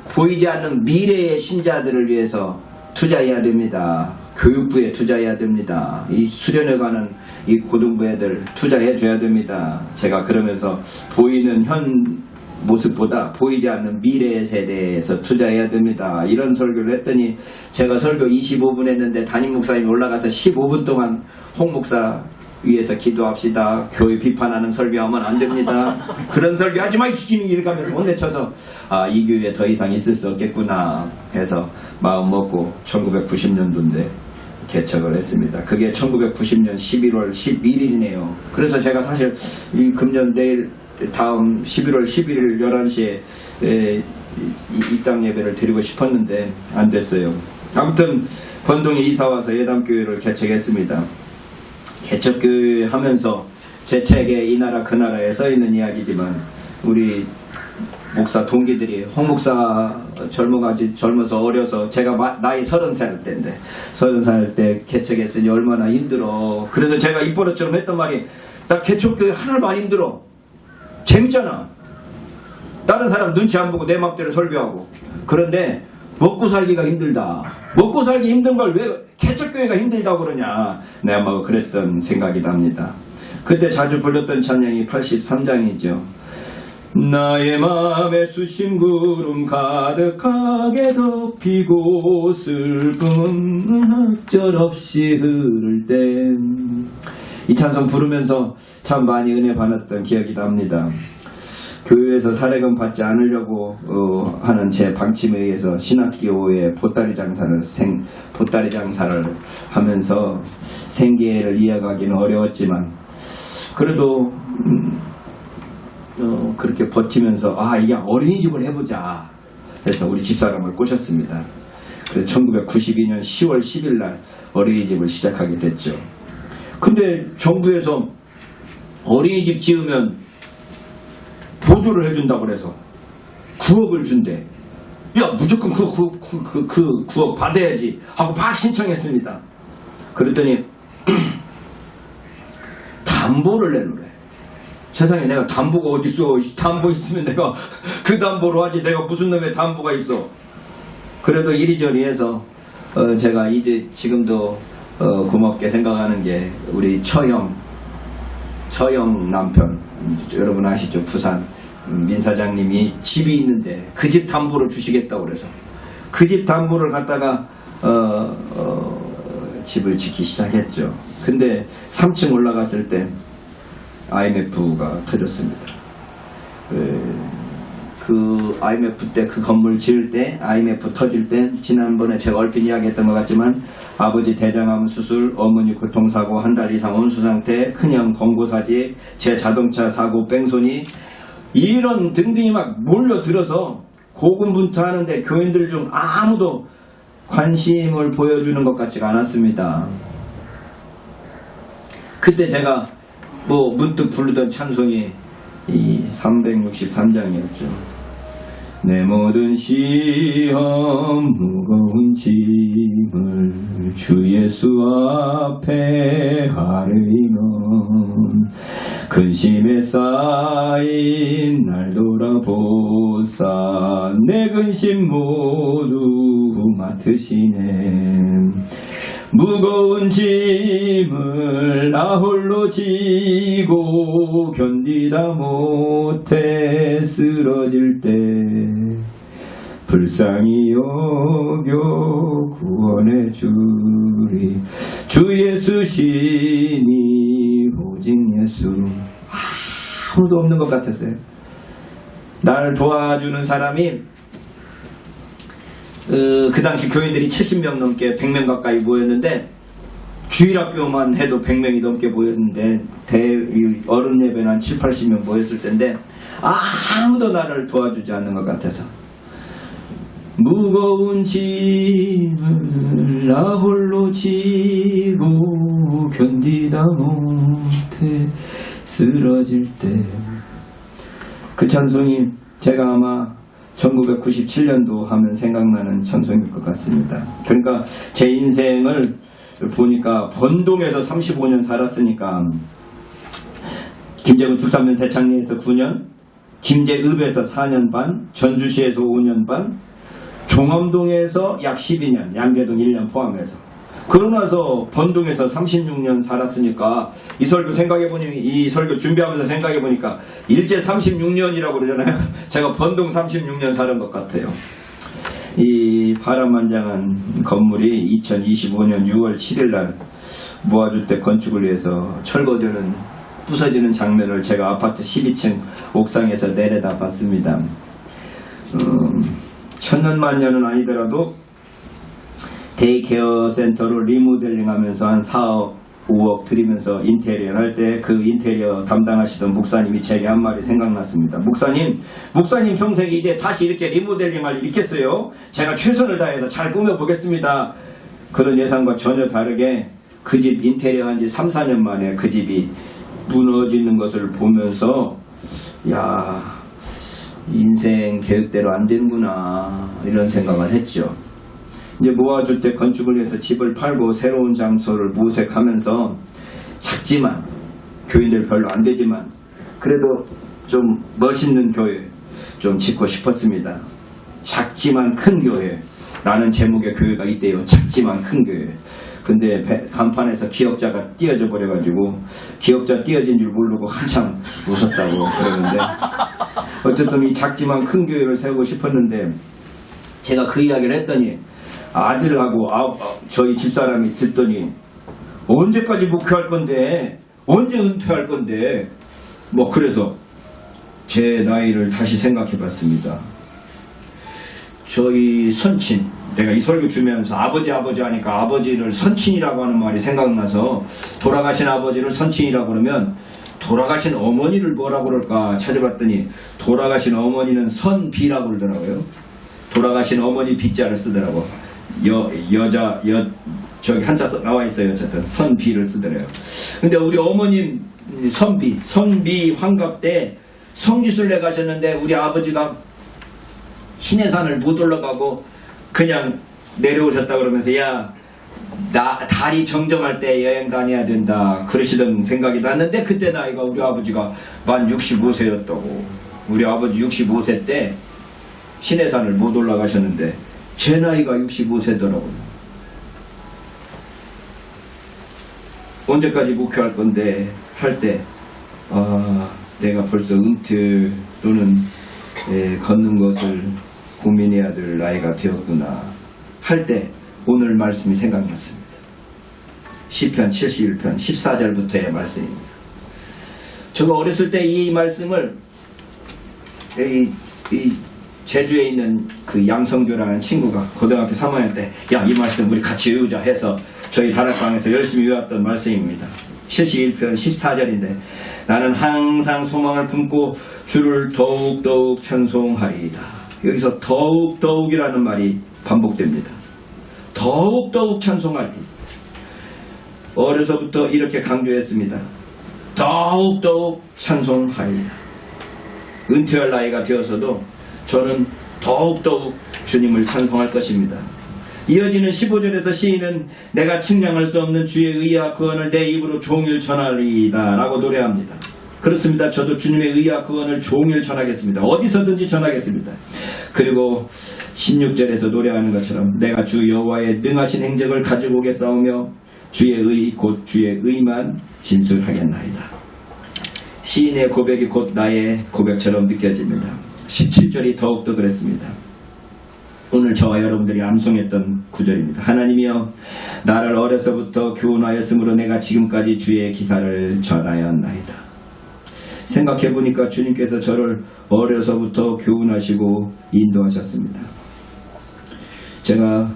보이지 않는 미래의 신자들을 위해서 투자해야 됩니다. 교육부에 투자해야 됩니다. 이 수련회 가는 이 고등부 애들 투자해 줘야 됩니다. 제가 그러면서 보이는 현 모습보다 보이지 않는 미래의 세대에서 투자해야 됩니다. 이런 설교를 했더니 제가 설교 25분 했는데 담임 목사님이 올라가서 15분 동안 홍 목사 위에서 기도합시다. 교회 비판하는 설교하면 안 됩니다. 그런 설교하지 마. 이렇게 하면서 혼내쳐서 이 교회에 더 이상 있을 수 없겠구나 해서 마음 먹고 1990년도인데 개척을 했습니다. 그게 1990년 11월 11일이네요. 그래서 제가 사실 이 금년 내일 다음 11월 11일 11시에 이 땅 예배를 드리고 싶었는데 안 됐어요. 아무튼 번동에 이사와서 예담교회를 개척했습니다. 개척교회 하면서 제 책에 이 나라 그 나라에 써있는 이야기지만 우리 목사 동기들이 홍 목사 젊어서 어려서 제가 나이 30살 때인데 30살 때 개척했으니 얼마나 힘들어. 그래서 제가 입버릇처럼 했던 말이 나 개척교회 하나도 안 힘들어. 재밌잖아. 다른 사람 눈치 안 보고 내 맘대로 설교하고. 그런데 먹고 살기가 힘들다. 먹고 살기 힘든 걸 왜 개척교회가 힘들다고 그러냐. 내가 뭐 그랬던 생각이 납니다. 그때 자주 불렀던 찬양이 83장이죠. 나의 맘에 수심 구름 가득하게 덮이고 슬픔은 어쩔없이 흐를 때 이 찬송 부르면서 참 많이 은혜 받았던 기억이 납니다. 교회에서 사례금 받지 않으려고 하는 제 방침에 의해서 신학기호에 보따리 장사를 하면서 생계를 이어가기는 어려웠지만 그래도 그렇게 버티면서 이게 어린이집을 해보자 해서 우리 집사람을 꼬셨습니다. 그래서 1992년 10월 10일 날 어린이집을 시작하게 됐죠. 근데 정부에서 어린이집 지으면 보조를 해준다고 그래서 9억을 준대. 야, 무조건 그 9억 받아야지 하고 막 신청했습니다. 그랬더니 담보를 내놓으래. 세상에 내가 담보가 어딨어. 담보 있으면 내가 그 담보로 하지. 내가 무슨 놈의 담보가 있어. 그래도 이리저리 해서 제가 이제 지금도 고맙게 생각하는 게 우리 처형 남편 여러분 아시죠? 부산 민사장님이 집이 있는데 그 집 담보를 주시겠다고 그래서 그 집 담보를 갖다가 집을 짓기 시작했죠. 근데 3층 올라갔을 때 IMF가 터졌습니다. 그 IMF 때 그 건물 지을 때 IMF 터질 때 지난번에 제가 얼핏 이야기했던 것 같지만 아버지 대장암 수술, 어머니 교통사고 한 달 이상 온수상태, 큰형 권고사직, 제 자동차 사고 뺑소니 이런 등등이 막 몰려들어서 고군분투하는데 교인들 중 아무도 관심을 보여주는 것 같지가 않았습니다. 그때 제가 뭐 문득 부르던 찬송이 이 363장이었죠. 내 모든 시험 무거운 짐을 주 예수 앞에 하리는 근심에 쌓인 날 돌아보사 내 근심 모두 맡으시네. 무거운 짐을 나 홀로 지고 견디다 못해 쓰러질 때 불쌍히 여겨 구원해 주리 주 예수시니 오직 예수. 아무도 없는 것 같았어요. 날 도와주는 사람이 그 당시 교인들이 70명 넘게 100명 가까이 모였는데 주일학교만 해도 100명이 넘게 모였는데 어른 예배는 한 7, 80명 모였을 텐데 아무도 나를 도와주지 않는 것 같아서 무거운 짐을 나 홀로 지고 견디다 못해 쓰러질 때. 그 찬송이 제가 아마 1997년도 하면 생각나는 찬송일 것 같습니다. 그러니까 제 인생을 보니까 번동에서 35년 살았으니까 김제군 tuk삼면 대창리에서 9년, 김제읍에서 4년 반, 전주시에서 5년 반, 종암동에서 약 12년, 양재동 1년 포함해서 그러고 나서 번동에서 36년 살았으니까 이 설교 생각해보니 이 설교 준비하면서 생각해보니까 일제 36년이라고 그러잖아요. 제가 번동 36년 살은 것 같아요. 이 파란만장한 건물이 2025년 6월 7일날 무아주택 건축을 위해서 철거되는 부서지는 장면을 제가 아파트 12층 옥상에서 내려다 봤습니다. 천년만년은 아니더라도 데이케어 센터로 리모델링하면서 한 4억, 5억 들이면서 인테리어 할 때 그 인테리어 담당하시던 목사님이 제게 한 말이 생각났습니다. 목사님 평생에 이제 다시 이렇게 리모델링할 일 있겠어요? 제가 최선을 다해서 잘 꾸며보겠습니다. 그런 예상과 전혀 다르게 그 집 인테리어 한 지 3, 4년 만에 그 집이 무너지는 것을 보면서 야, 인생 계획대로 안 되는구나 이런 생각을 했죠. 이제 모아주택 건축을 위해서 집을 팔고 새로운 장소를 모색하면서 작지만 교인들 별로 안 되지만 그래도 좀 멋있는 교회 좀 짓고 싶었습니다. 작지만 큰 교회라는 제목의 교회가 있대요. 작지만 큰 교회. 근데 간판에서 기역자가 띄어져 버려가지고 기역자 띄어진 줄 모르고 한참 웃었다고 그러는데 어쨌든 이 작지만 큰 교회를 세우고 싶었는데 제가 그 이야기를 했더니 아들하고 저희 집사람이 듣더니 언제까지 목회할 건데 언제 은퇴할 건데 뭐 그래서 제 나이를 다시 생각해 봤습니다. 저희 선친 내가 이 설교 주면서 아버지 하니까 아버지를 선친이라고 하는 말이 생각나서 돌아가신 아버지를 선친이라고 그러면 돌아가신 어머니를 뭐라고 그럴까 찾아봤더니 돌아가신 어머니는 선비라고 그러더라고요. 돌아가신 어머니 비자를 쓰더라고. 저기 한자 나와 있어요. 어쨌든 선비를 쓰더래요. 근데 우리 어머님 선비 환갑 때 성지순례 가셨는데 우리 아버지가 신해산을 못 올라가고 그냥 내려오셨다 그러면서 야, 나 다리 정정할 때 여행 다녀야 된다 그러시던 생각이 났는데 그때 나이가 우리 아버지가 만 65세였다고. 우리 아버지 65세 때 신해산을 못 올라가셨는데 제 나이가 65세더라고요. 언제까지 목회할 건데 할 때 내가 벌써 은퇴 또는 걷는 것을 고민해야 될 나이가 되었구나 할 때 오늘 말씀이 생각났습니다. 시편 71편 14절부터의 말씀입니다. 제가 어렸을 때 이 말씀을 이 제주에 있는 그 양성규라는 친구가 고등학교 3학년 때 야, 이 말씀 우리 같이 외우자 해서 저희 다락방에서 열심히 외웠던 말씀입니다. 71편 14절인데 나는 항상 소망을 품고 주를 더욱더욱 찬송하리이다. 여기서 더욱더욱이라는 말이 반복됩니다. 더욱더욱 찬송하리이다. 어려서부터 이렇게 강조했습니다. 더욱더욱 찬송하리이다. 은퇴할 나이가 되어서도 저는 더욱더욱 주님을 찬송할 것입니다. 이어지는 15절에서 시인은 내가 측량할 수 없는 주의 의와 구원을 내 입으로 종일 전하리이다 라고 노래합니다. 그렇습니다. 저도 주님의 의와 구원을 종일 전하겠습니다. 어디서든지 전하겠습니다. 그리고 16절에서 노래하는 것처럼 내가 주 여호와의 능하신 행적을 가지고 오겠사오며 주의 의 곧 주의 의만 진술하겠나이다. 시인의 고백이 곧 나의 고백처럼 느껴집니다. 17절이 더욱더 그랬습니다. 오늘 저와 여러분들이 암송했던 구절입니다. 하나님이여 나를 어려서부터 교훈하였으므로 내가 지금까지 주의 기사를 전하였나이다. 생각해보니까 주님께서 저를 어려서부터 교훈하시고 인도하셨습니다. 제가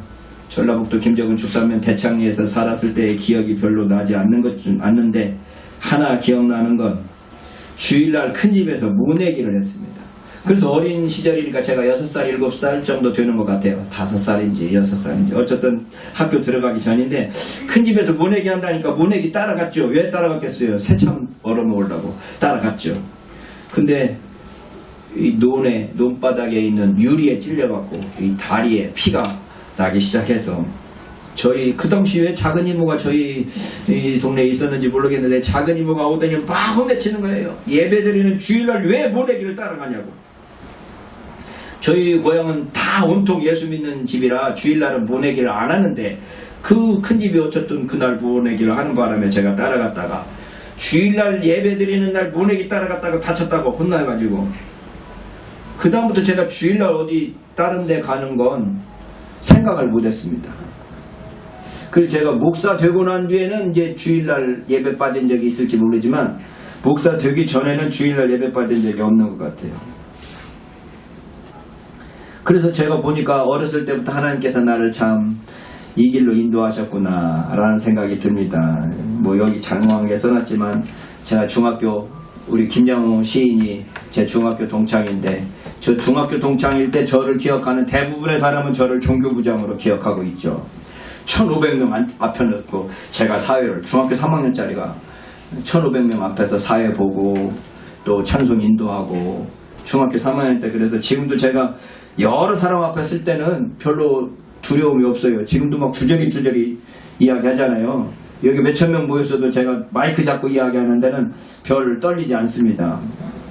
전라북도 김정은 축사면 대창리에서 살았을 때의 기억이 별로 나지 않는데 하나 기억나는 건 주일날 큰 집에서 모내기를 했습니다. 그래서 어린 시절이니까 제가 6살, 7살 정도 되는 것 같아요. 5살인지 6살인지 어쨌든 학교 들어가기 전인데 큰 집에서 모내기 한다니까 모내기 따라갔죠. 왜 따라갔겠어요? 새참 얼어먹으려고 따라갔죠. 근데 이 논바닥에 있는 유리에 찔려갖고 이 다리에 피가 나기 시작해서 저희 그 당시에 작은 이모가 저희 이 동네에 있었는지 모르겠는데 작은 이모가 오더니 막 혼내치는 거예요. 예배드리는 주일날 왜 모내기를 따라가냐고. 저희 고향은 다 온통 예수 믿는 집이라 주일날은 모내기를 안 하는데 그 큰 집이 어쨌든 그날 모내기를 하는 바람에 제가 따라갔다가 주일날 예배드리는 날 모내기 따라갔다가 다쳤다고 혼나가지고 그 다음부터 제가 주일날 어디 다른 데 가는 건 생각을 못했습니다. 그리고 제가 목사 되고 난 뒤에는 이제 주일날 예배 빠진 적이 있을지 모르지만 목사 되기 전에는 주일날 예배 빠진 적이 없는 것 같아요. 그래서 제가 보니까 어렸을 때부터 하나님께서 나를 참 이 길로 인도하셨구나 라는 생각이 듭니다. 뭐 여기 장황하게 써놨지만 제가 중학교 우리 김양호 시인이 제 중학교 동창인데 저 중학교 동창일 때 저를 기억하는 대부분의 사람은 저를 종교부장으로 기억하고 있죠. 1500명 앞에 놓고 제가 사회를 중학교 3학년짜리가 1500명 앞에서 사회 보고 또 찬송 인도하고 중학교 3학년 때 그래서 지금도 제가 여러 사람 앞에 쓸 때는 별로 두려움이 없어요. 지금도 막 주저리 이야기하잖아요. 여기 몇천 명 모였어도 제가 마이크 잡고 이야기하는 데는 별 떨리지 않습니다.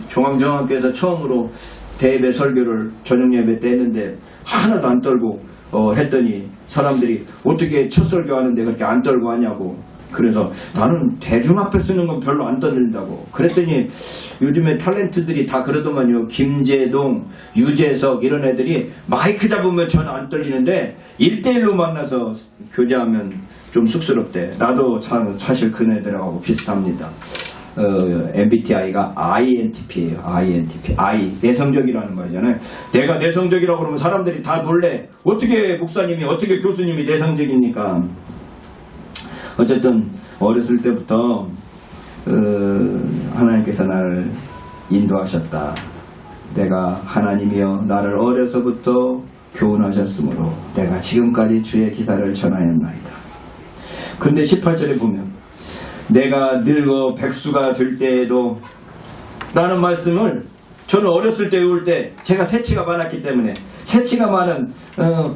종암중학교에서 처음으로 대예배 설교를 저녁 예배 때 했는데 하나도 안 떨고 했더니 사람들이 어떻게 첫 설교하는데 그렇게 안 떨고 하냐고. 그래서 나는 대중 앞에 쓰는 건 별로 안 떨린다고. 그랬더니 요즘에 탤런트들이 다 그러더만요. 김재동, 유재석 이런 애들이 마이크 잡으면 저는 안 떨리는데 1대1로 만나서 교제하면 좀 쑥스럽대. 나도 사실 그 애들하고 비슷합니다. MBTI가 INTP예요. INTP. I, 내성적이라는 말이잖아요. 내가 내성적이라고 그러면 사람들이 다 놀래. 어떻게 목사님이, 어떻게 교수님이 내성적입니까? 어쨌든 어렸을 때부터 하나님께서 나를 인도하셨다. 내가 하나님이여 나를 어려서부터 교훈하셨으므로 내가 지금까지 주의 기사를 전하였나이다. 그런데 18절에 보면 내가 늙어 백수가 될 때에도 라는 말씀을 저는 어렸을 때 외울 때 제가 새치가 많았기 때문에 새치가 많은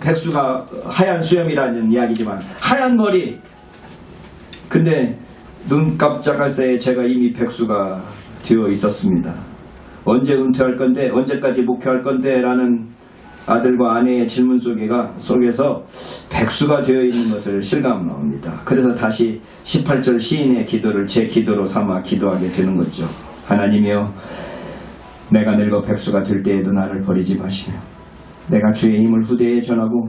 백수가 하얀 수염이라는 이야기지만 하얀 머리 근데 눈 깜짝할 새에 제가 이미 백수가 되어 있었습니다. 언제 은퇴할 건데 언제까지 목회할 건데 라는 아들과 아내의 질문 속에서 백수가 되어 있는 것을 실감합니다. 그래서 다시 18절 시인의 기도를 제 기도로 삼아 기도하게 되는 거죠. 하나님이여 내가 늙어 백수가 될 때에도 나를 버리지 마시며 내가 주의 힘을 후대에 전하고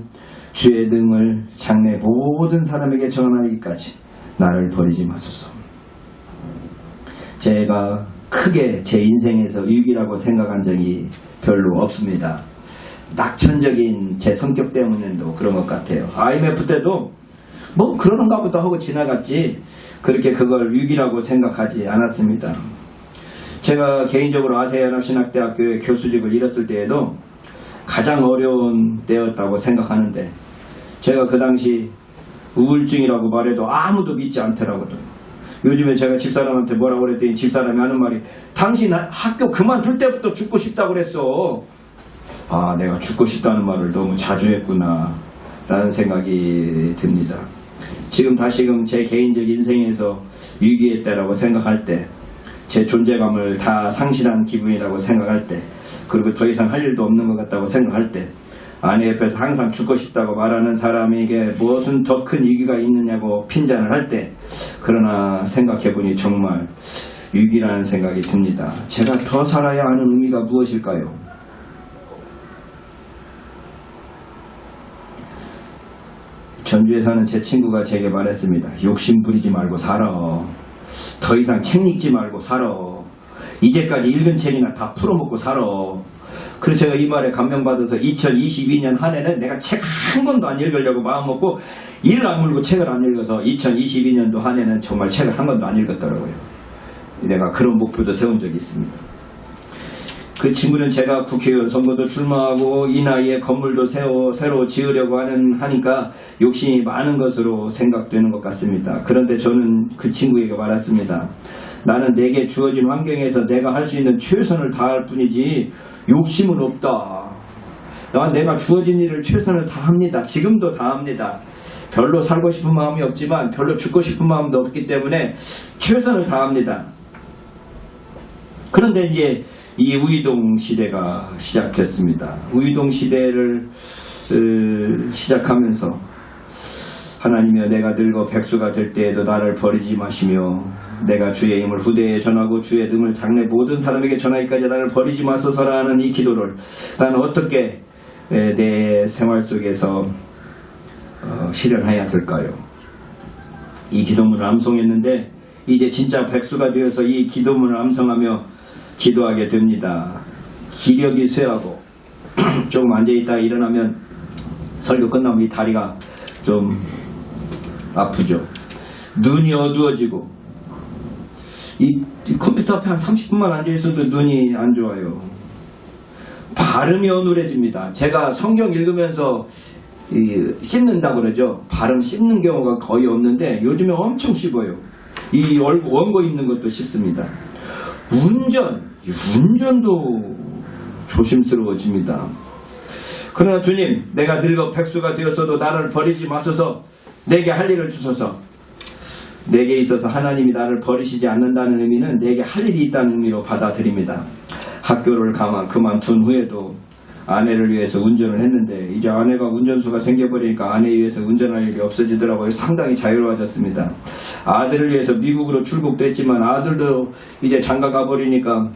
주의 능을 장래 모든 사람에게 전하기까지 나를 버리지 마소서. 제가 크게 제 인생에서 위기라고 생각한 적이 별로 없습니다. 낙천적인 제 성격 때문에도 그런 것 같아요. IMF 때도 뭐 그러는가 보다 하고 지나갔지 그렇게 그걸 위기라고 생각하지 않았습니다. 제가 개인적으로 아세아연합신학대학교의 교수직을 잃었을 때에도 가장 어려운 때였다고 생각하는데 제가 그 당시 우울증이라고 말해도 아무도 믿지 않더라고요. 요즘에 제가 집사람한테 뭐라고 그랬더니 집사람이 하는 말이 당신 학교 그만둘 때부터 죽고 싶다고 그랬어. 아, 내가 죽고 싶다는 말을 너무 자주 했구나 라는 생각이 듭니다. 지금 다시금 제 개인적 인생에서 위기의 때라고 생각할 때 제 존재감을 다 상실한 기분이라고 생각할 때 그리고 더 이상 할 일도 없는 것 같다고 생각할 때 아내 옆에서 항상 죽고 싶다고 말하는 사람에게 무엇은 더 큰 위기가 있느냐고 핀잔을 할 때 그러나 생각해보니 정말 위기라는 생각이 듭니다. 제가 더 살아야 하는 의미가 무엇일까요? 전주에 사는 제 친구가 제게 말했습니다. 욕심 부리지 말고 살아. 더 이상 책 읽지 말고 살아. 이제까지 읽은 책이나 다 풀어먹고 살아. 그래서 제가 이 말에 감명받아서 2022년 한 해는 내가 책 한 권도 안 읽으려고 마음먹고 이를 악물고 책을 안 읽어서 2022년도 한 해는 정말 책을 한 권도 안 읽었더라고요. 내가 그런 목표도 세운 적이 있습니다. 그 친구는 제가 국회의원 선거도 출마하고 이 나이에 건물도 새로 지으려고 하니까 욕심이 많은 것으로 생각되는 것 같습니다. 그런데 저는 그 친구에게 말했습니다. 나는 내게 주어진 환경에서 내가 할 수 있는 최선을 다할 뿐이지 욕심은 없다. 내가 주어진 일을 최선을 다합니다. 지금도 다합니다. 별로 살고 싶은 마음이 없지만 별로 죽고 싶은 마음도 없기 때문에 최선을 다합니다. 그런데 이제 이 우이동 시대가 시작됐습니다. 우이동 시대를 시작하면서 하나님이여 내가 늙어 백수가 될 때에도 나를 버리지 마시며 내가 주의 힘을 후대에 전하고 주의 능을 장래 모든 사람에게 전하기까지 나를 버리지 마소서라는 이 기도를 나는 어떻게 내 생활 속에서 실현해야 될까요? 이 기도문을 암송했는데 이제 진짜 백수가 되어서 이 기도문을 암송하며 기도하게 됩니다. 기력이 쇠하고 조금 앉아있다 일어나면 설교 끝나면 이 다리가 좀 아프죠. 눈이 어두워지고 이 컴퓨터 앞에 한 30분만 앉아있어도 눈이 안 좋아요. 발음이 어눌해집니다. 제가 성경 읽으면서 씹는다고 그러죠. 발음 씹는 경우가 거의 없는데 요즘에 엄청 씹어요. 이 원고 읽는 것도 쉽습니다. 운전도 조심스러워집니다. 그러나 주님, 내가 늙어 백수가 되었어도 나를 버리지 마소서. 내게 할 일을 주소서. 내게 있어서 하나님이 나를 버리시지 않는다는 의미는 내게 할 일이 있다는 의미로 받아들입니다. 학교를 그만둔 후에도 아내를 위해서 운전을 했는데 이제 아내가 운전수가 생겨버리니까 아내에 의해서 운전할 일이 없어지더라고요. 상당히 자유로워졌습니다. 아들을 위해서 미국으로 출국됐지만 아들도 이제 장가 가버리니까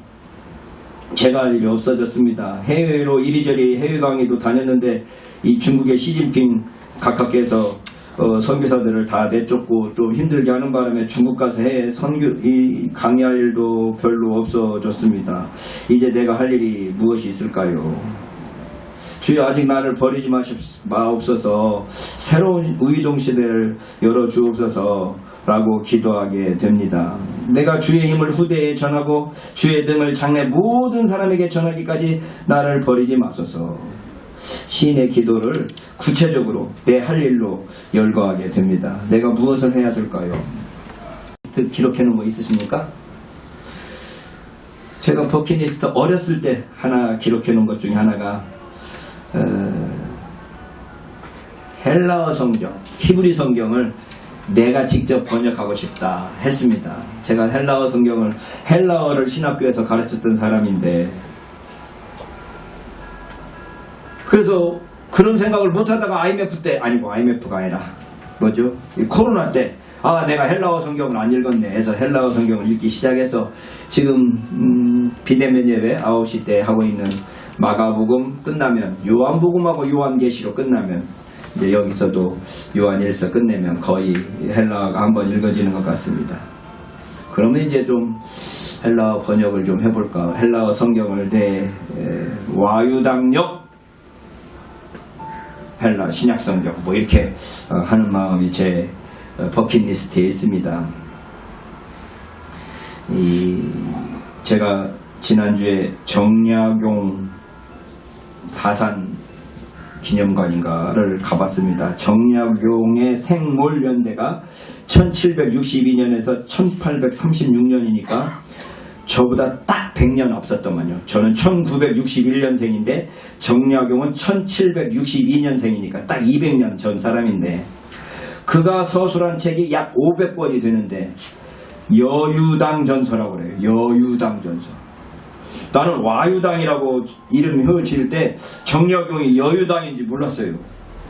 제가 할 일이 없어졌습니다. 해외로 이리저리 해외 강의도 다녔는데 이 중국의 시진핑 각하께서 선교사들을 다 내쫓고 좀 힘들게 하는 바람에 중국 가서 해외 강의할 일도 별로 없어졌습니다. 이제 내가 할 일이 무엇이 있을까요? 주여 아직 나를 버리지 마옵소서. 새로운 우이동 시대를 열어주옵소서 라고 기도하게 됩니다. 내가 주의 힘을 후대에 전하고 주의 능을 장래 모든 사람에게 전하기까지 나를 버리지 마소서. 시인의 기도를 구체적으로 내 할 일로 열거하게 됩니다. 내가 무엇을 해야 될까요? 기록해 놓은 거 있으십니까? 제가 버킷리스트 어렸을 때 하나 기록해 놓은 것 중에 하나가 헬라어 성경, 히브리 성경을 내가 직접 번역하고 싶다 했습니다. 제가 헬라어를 신학교에서 가르쳤던 사람인데 그래서 그런 생각을 못하다가 IMF가 아니라 뭐죠? 이 코로나 때 내가 헬라어 성경을 안 읽었네 해서 헬라어 성경을 읽기 시작해서 지금 비대면 예배 9시 때 하고 있는 마가복음 끝나면 요한복음하고 요한계시록 끝나면 이제 여기서도 요한일서 끝내면 거의 헬라어가 한번 읽어지는 것 같습니다. 그러면 이제 좀 헬라어 번역을 좀 해볼까. 헬라어 성경을 와유당역 헬라 신약 성경 뭐 이렇게 하는 마음이 제 버킷리스트에 있습니다. 제가 지난주에 정약용 다산 기념관인가를 가봤습니다. 정약용의 생몰연대가 1762년에서 1836년이니까 저보다 딱 100년 앞섰더만요. 저는 1961년생인데 정약용은 1762년생이니까 딱 200년 전 사람인데 그가 서술한 책이 약 500권이 되는데 여유당 전서라고 그래요. 여유당 전서. 나는 와유당이라고 이름 헤어칠 때 정약용이 여유당인지 몰랐어요.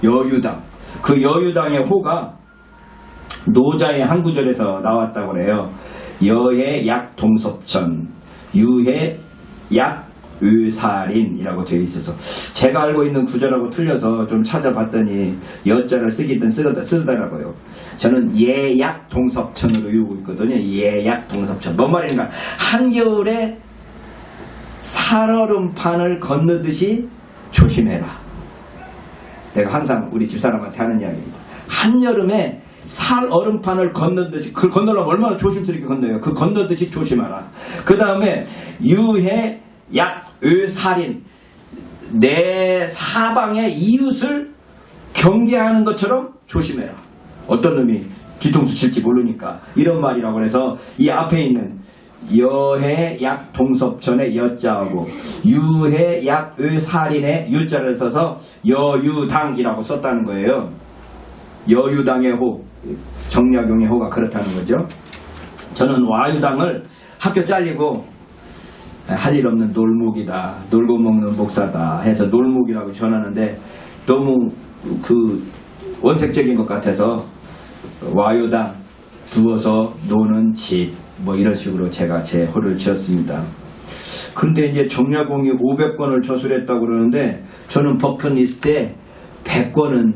여유당. 그 여유당의 호가 노자의 한 구절에서 나왔다고 그래요. 여해 약 동섭천, 유해 약 의살인이라고 되어 있어서 제가 알고 있는 구절하고 틀려서 좀 찾아봤더니 여자를 쓰기든 쓰더라고요. 저는 예약 동섭천으로 외우고 있거든요. 예약 동섭천. 뭔 말인가? 한겨울에 살얼음판을 건너듯이 조심해라. 내가 항상 우리 집사람한테 하는 이야기입니다. 한여름에 살얼음판을 건너듯이, 그 건너려면 얼마나 조심스럽게 건너요. 그 건너듯이 조심하라. 그 다음에 유해 약의살인, 내 사방의 이웃을 경계하는 것처럼 조심해라. 어떤 놈이 뒤통수 칠지 모르니까 이런 말이라고 해서 이 앞에 있는 여해 약 동섭천의 여자하고 유해 약의 살인의 유자를 써서 여유당이라고 썼다는 거예요. 여유당의 호, 정약용의 호가 그렇다는 거죠. 저는 와유당을 학교 잘리고 할 일 없는 놀목이다, 놀고 먹는 목사다 해서 놀목이라고 전하는데 너무 그 원색적인 것 같아서 와유당, 두어서 노는 집, 뭐 이런 식으로 제가 제 호를 지었습니다. 그런데 이제 정약용이 500권을 저술했다고 그러는데 저는 버킷리스트에 100권은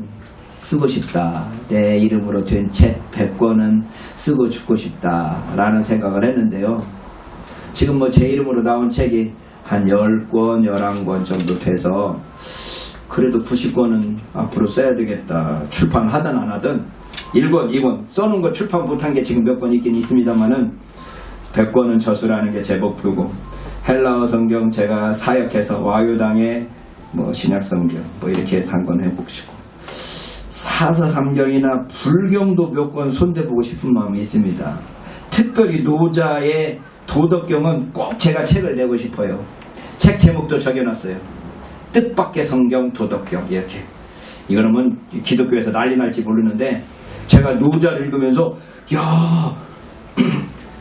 쓰고 싶다. 내 이름으로 된 책 100권은 쓰고 죽고 싶다 라는 생각을 했는데요. 지금 뭐 제 이름으로 나온 책이 한 10권, 11권 정도 돼서 그래도 90권은 앞으로 써야 되겠다. 출판하든 안 하든 1권, 2권 써놓은 거 출판 못한 게 지금 몇 권 있긴 있습니다만은 100권은 저술하는 게 제 목표고, 헬라어 성경 제가 사역해서 와유당의 뭐 신약 성경 뭐 이렇게 해서 한권 해보시고, 사서삼경이나 불경도 몇 권 손대보고 싶은 마음이 있습니다. 특별히 노자의 도덕경은 꼭 제가 책을 내고 싶어요. 책 제목도 적여놨어요. 뜻밖의 성경 도덕경 이렇게. 이거는 기독교에서 난리 날지 모르는데 제가 노자를 읽으면서 야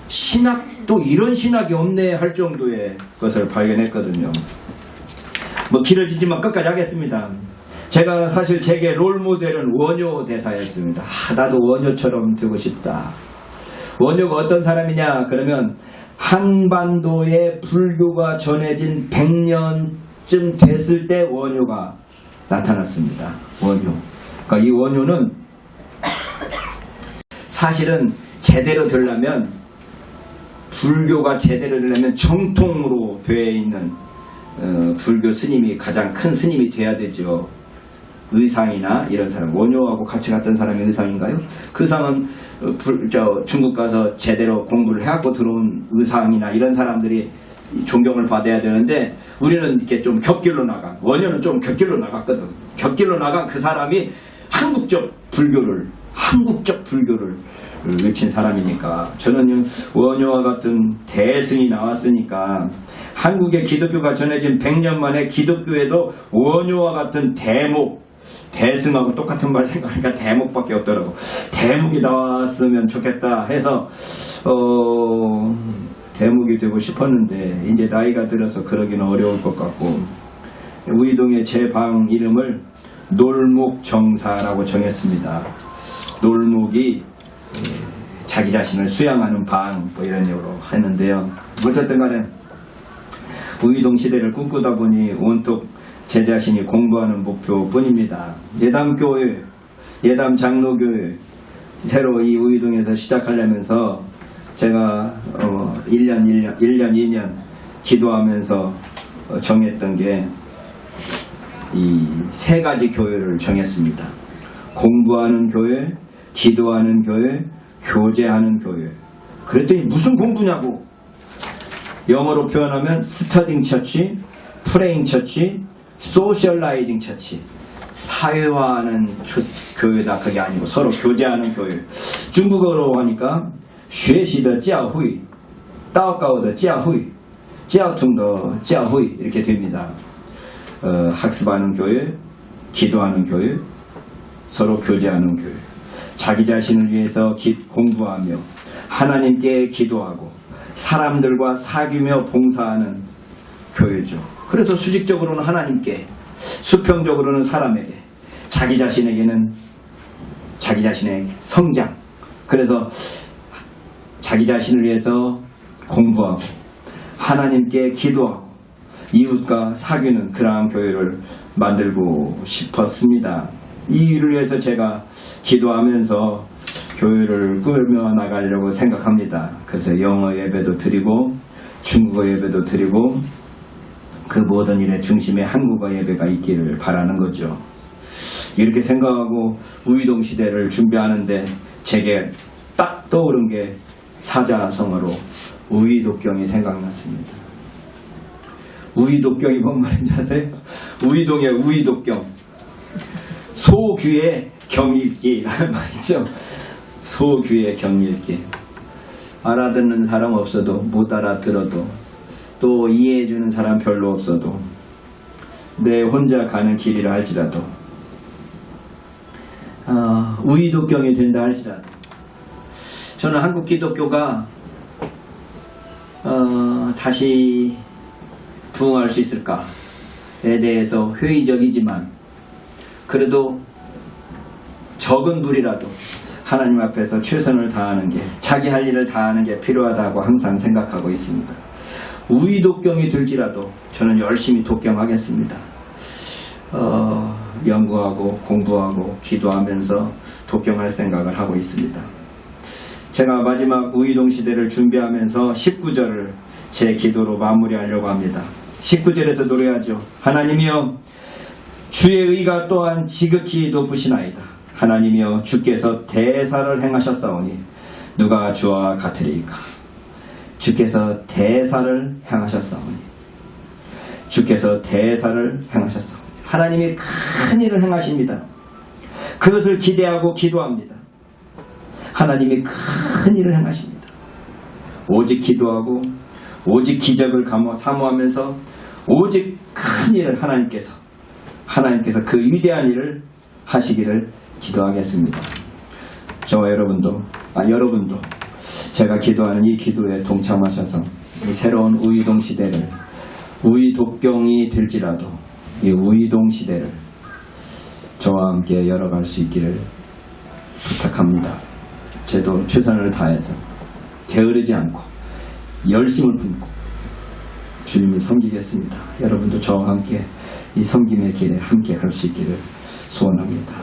신학도 이런 신학이 없네 할 정도의 것을 발견했거든요. 뭐 길어지지만 끝까지 하겠습니다. 제가 사실 제게 롤모델은 원효 대사였습니다. 나도 원효처럼 되고 싶다. 원효가 어떤 사람이냐 그러면 한반도에 불교가 전해진 100년쯤 됐을 때 원효가 나타났습니다. 원효. 그러니까 이 원효는 사실은 제대로 되려면, 불교가 제대로 되려면 정통으로 되어 있는 불교 스님이 가장 큰 스님이 돼야 되죠. 의상이나 이런 사람, 원효하고 같이 갔던 사람이 의상인가요? 그 의상은 중국 가서 제대로 공부를 해갖고 들어온 의상이나 이런 사람들이 존경을 받아야 되는데, 우리는 이렇게 좀 곁길로 나간, 원효는 좀 곁길로 나갔거든. 곁길로 나간 그 사람이 한국적 불교를 외친 사람이니까, 저는 원효와 같은 대승이 나왔으니까 한국의 기독교가 전해진 100년 만에 기독교에도 원효와 같은 대승하고 똑같은 말 생각하니까 대목밖에 없더라고. 대목이 나왔으면 좋겠다 해서 대목이 되고 싶었는데 이제 나이가 들어서 그러기는 어려울 것 같고, 우이동의 제 방 이름을 놀목정사라고 정했습니다. 놀목이 자기 자신을 수양하는 방, 뭐 이런 식으로 했는데요. 어쨌든 간에 우이동 시대를 꿈꾸다 보니 온통 제 자신이 공부하는 목표뿐입니다. 예담교회, 예담 장로교회 새로 이 우이동에서 시작하려면서 제가 1년, 2년 기도하면서 정했던 게 이 세 가지 교회를 정했습니다. 공부하는 교회, 기도하는 교회, 교제하는 교회. 그랬더니 무슨 공부냐고. 영어로 표현하면 스터딩 처치, 프레잉 처치, 소셜라이징 처치. 사회화하는 교회다. 그게 아니고 서로 교제하는 교회. 중국어로 하니까 学习的教会, 祷告的教会, 交通的教会 이렇게 됩니다. 학습하는 교회, 기도하는 교회, 서로 교제하는 교회. 자기 자신을 위해서 공부하며 하나님께 기도하고 사람들과 사귀며 봉사하는 교회죠. 그래서 수직적으로는 하나님께, 수평적으로는 사람에게, 자기 자신에게는 자기 자신의 성장. 그래서 자기 자신을 위해서 공부하고 하나님께 기도하고 이웃과 사귀는 그러한 교회를 만들고 싶었습니다. 이 일을 위해서 제가 기도하면서 교회를 꾸며 나가려고 생각합니다. 그래서 영어 예배도 드리고 중국어 예배도 드리고 그 모든 일의 중심에 한국어 예배가 있기를 바라는 거죠. 이렇게 생각하고 우이동 시대를 준비하는데 제게 딱 떠오른 게 사자성어로 우이독경이 생각났습니다. 우이독경이 뭔 말인지 아세요? 우이동의 우이독경. 소귀의 경읽기라는 말이죠. 소귀의 경읽기. 알아듣는 사람 없어도, 못 알아들어도, 또 이해해주는 사람 별로 없어도, 내 혼자 가는 길이라 할지라도, 우이독경이 된다 할지라도, 저는 한국 기독교가 다시 부흥할 수 있을까에 대해서 회의적이지만 그래도 적은 불이라도 하나님 앞에서 최선을 다하는 게, 자기 할 일을 다하는 게 필요하다고 항상 생각하고 있습니다. 우이독경이 들지라도 저는 열심히 독경하겠습니다. 연구하고 공부하고 기도하면서 독경할 생각을 하고 있습니다. 제가 마지막 우이동 시대를 준비하면서 19절을 제 기도로 마무리하려고 합니다. 19절에서 노래하죠. 하나님이여 주의 의가 또한 지극히 높으시나이다. 하나님이여 주께서 대사를 행하셨사오니 누가 주와 같으리이까. 주께서 대사를 행하셨사오니 주께서 대사를 행하셨사오니 하나님이 큰 일을 행하십니다. 그것을 기대하고 기도합니다. 하나님이 큰 일을 행하십니다. 오직 기도하고 오직 기적을 사모하면서 오직 큰 일을 하나님께서 그 위대한 일을 하시기를 기도하겠습니다. 저와 여러분도 제가 기도하는 이 기도에 동참하셔서 이 새로운 우이동 시대를, 우이독경이 될지라도 이 우이동 시대를 저와 함께 열어갈 수 있기를 부탁합니다. 저도 최선을 다해서 게으르지 않고 열심을 품고 주님을 섬기겠습니다. 여러분도 저와 함께 이 섬김의 길에 함께 갈 수 있기를 소원합니다.